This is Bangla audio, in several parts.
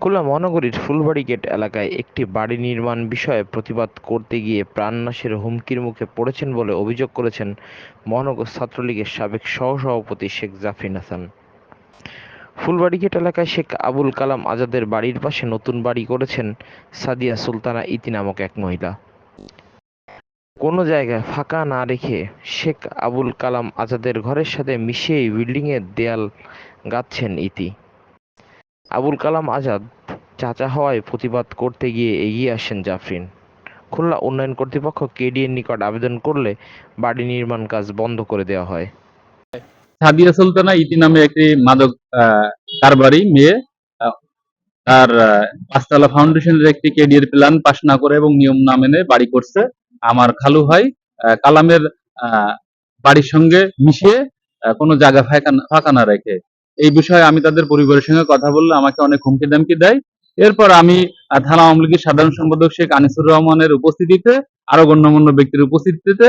খুলনা মহানগরীর ফুলবাড়ী গেট এলাকায় একটি বাড়ি নির্মাণ বিষয়ে প্রতিবাদ করতে গিয়ে প্রাণনাশের হুমকির মুখে পড়েছেন বলে অভিযোগ করেছেন মহানগর ছাত্রলীগের সাবেক সহসভাপতি শেখ জাফরিন হাসান। ফুলবাড়ী গেট এলাকায় শেখ আবুল কালাম আজাদের বাড়ির পাশে নতুন বাড়ি করেছেন সাদিয়া সুলতানা ইতি নামক এক মহিলা। কোনো জায়গায় ফাঁকা না রেখে শেখ আবুল কালাম আজাদের ঘরের সাথে মিশিয়েই বিল্ডিংয়ের দেয়াল গাঁথছেন ইতি। আবুল কালাম আজাদ চাচা হওয়ায় প্রতিবাদ করতে গিয়ে এগিয়ে আসেন জাফরিন। খুলনা উন্নয়ন কর্তৃপক্ষ কেডিএর নিকট আবেদন করলে বাড়ি নির্মাণ কাজ বন্ধ করে দেওয়া হয়। সাদিয়া সুলতানা ইতি নামে একটি মাদক কারবারি মেয়ে তার পাঁচতলা ফাউন্ডেশনের একটি কেডিএর প্ল্যান পাস না করে এবং নিয়ম না মেনে বাড়ি করছে। আমার খালু ভাই কালামের বাড়ির সঙ্গে মিশিয়ে কোনো জায়গা ফাঁকা না রেখে, এই বিষয়ে আমি তাদের পরিবারের সঙ্গে কথা বললে আমাকে অনেক হুমকি দামকি দেয়। এরপর আমি থানা আওয়ামী লীগের সাধারণ সম্পাদক শেখ আনিসুর রহমানের উপস্থিতিতে, আরো গণ্যমান্য ব্যক্তির উপস্থিতিতে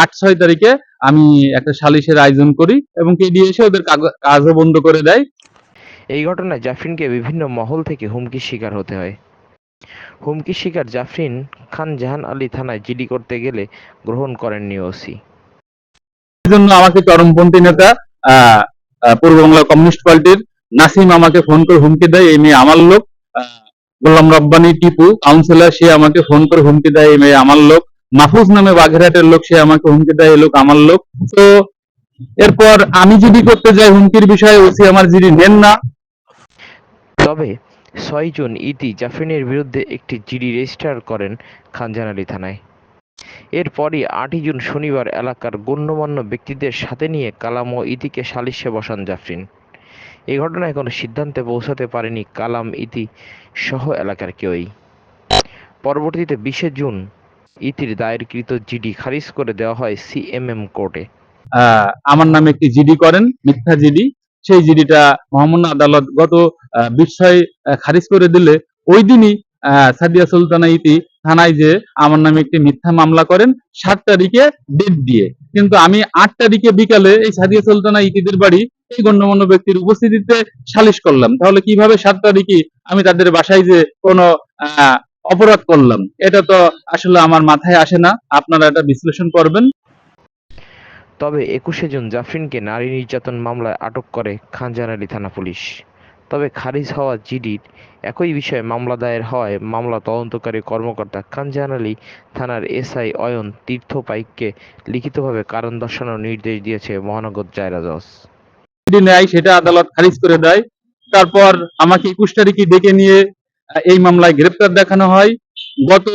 ৮-৬ তারিখে আমি একটা সালিশের আয়োজন করি এবং কেডিএ এসে ওদের কাজও বন্ধ করে দেয়। এই ঘটনায় জাফরিনকে বিভিন্ন মহল থেকে হুমকির শিকার হতে হয়। হুমকির শিকার জাফরিন খান জাহান আলী থানায় জিডি করতে গেলে গ্রহণ করেননি ওসি। জন্য আমাকে চরমপন্থী নেতা আহ পূর্ব বাংলা কমিউনিস্ট পার্টির নাসিম আমাকে ফোন করে হুমকি দেয়, এই মেয়ে আমার লোক। গোলাম রব্বানী টিপু কাউন্সিলর, সে আমাকে ফোন করে হুমকি দেয়, এই মেয়ে আমার লোক। মাহফুজ নামে বাগেরহাটের লোক, সে আমাকে হুমকি দেয়, এই লোক আমার লোক। তো এরপর আমি জিডি করতে যাই, হুমকির বিষয়ে ওসি আমার জিডি নেন না। তবে ৬ জুন ইতি জাফরিনের বিরুদ্ধে একটি জিডি রেজিস্টার করেন খানজাহান আলী থানায়। এরপরই ৮ জুন শনিবার এলাকার গণ্যমান্য ব্যক্তিদের সাথে নিয়ে কালাম ও ইতিকে সালিশে বসান জাফরিন। এই ঘটনায় কোনো সিদ্ধান্তে পৌঁছাতে পারেনি কালাম ইতি সহ এলাকার কেউই। পরবর্তীতে ২০ জুন ইতির দায়েরকৃত জিডি খারিজ করে দেওয়া হয় সিএমএম কোর্টে। আমার নামে একটি জিডি করেন, মিথ্যা জিডি। সেই জিডিটা মহামান্য আদালত গত ২০/৬ খারিজ করে দিলে ওই দিনই সাদিয়া সুলতানা ইতি থানায় যে আমার নামে একটি মিথ্যা মামলা করেন ৭ তারিখে ডেট দিয়ে। কিন্তু আমি ৮ তারিখে বিকালে এই সাদিয়া সুলতানা ইতিদের বাড়ি এই গণ্যমান্য ব্যক্তির উপস্থিতিতে সালিশ করলাম। তাহলে কিভাবে ৭ তারিখে আমি তাদের বাসায় যে কোনো অপরাধ করলাম, এটা তো আসলে আমার মাথায় আসে না। আপনারা এটা বিশ্লেষণ করবেন। তবে ২১ জুন জাফরিনকে নারী নির্যাতন মামলায় আটক করে খানজাহান আলী থানা পুলিশ। তবে খারিজ হওয়া জিডির একই বিষয়ে মামলা দায়ের হওয়ায় মামলা তদন্তকারী কর্মকর্তা খানজাহান আলী থানার এসআই অয়ন তীর্থ পাইককে লিখিতভাবে কারণ দর্শানোর নির্দেশ দিয়েছে মহানগর দায়রা জজ। নেয় সেটা আদালত খারিজ করে দেয়। তারপর আমাকে ২১ তারিখে ডেকে নিয়ে এই মামলায় গ্রেপ্তার দেখানো হয়। গত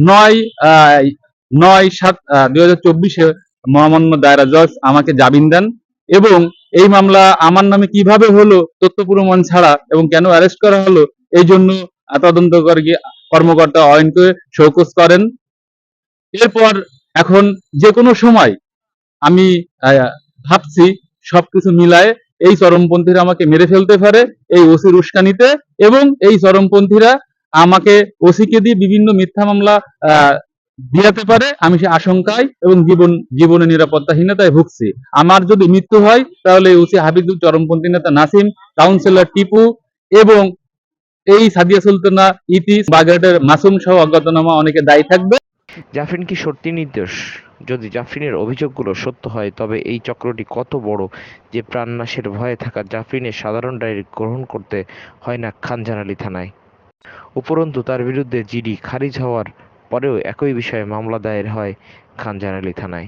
৯/৭/২০২৪-এ মহামান্য দায়রা জজ আমাকে জামিন দেন এবং এই মামলা আমার নামে কিভাবে হলো তথ্য প্রমাণ ছাড়া এবং কেন অ্যারেস্ট করা হলো এই জন্য তদন্তকারী কর্মকর্তা অয়নকে শোকজ করেন। এরপর এখন যে কোনো সময় আমি ভাবছি সবকিছু মিলায়ে এই চরমপন্থীরা আমাকে মেরে ফেলতে পারে এই ওসির উস্কানিতে, এবং এই চরমপন্থীরা আমাকে ওসিকে দিয়ে বিভিন্ন মিথ্যা মামলা দিয়াতে পারে, আমি সে আশঙ্কায় এবং জীবনের নিরাপত্তাহীনতায় ভুগছি। আমার যদি মৃত্যু হয় তাহলে ওসি হাবিবুর, চরমপন্থী নেতা নাসিম, কাউন্সিলর টিপু এবং এই সাদিয়া সুলতানা ইতি, বাগেরহাটের মাসুম সহ অজ্ঞাতনামা অনেকে দায়ী থাকবে। জাফরিন কি সত্যি নির্দোষ? যদি জাফরিনের অভিযোগগুলো সত্য হয় তবে এই চক্রটি কত বড় যে প্রাণনাশের ভয়ে থাকা জাফরিনের সাধারণ ডায়েরি গ্রহণ করতে হয় না খানজাহান আলী থানায়। উপরন্তু তার বিরুদ্ধে জিডি খারিজ হওয়ার পরেও একই বিষয়ে মামলা দায়ের হয় খানজাহান আলী থানায়।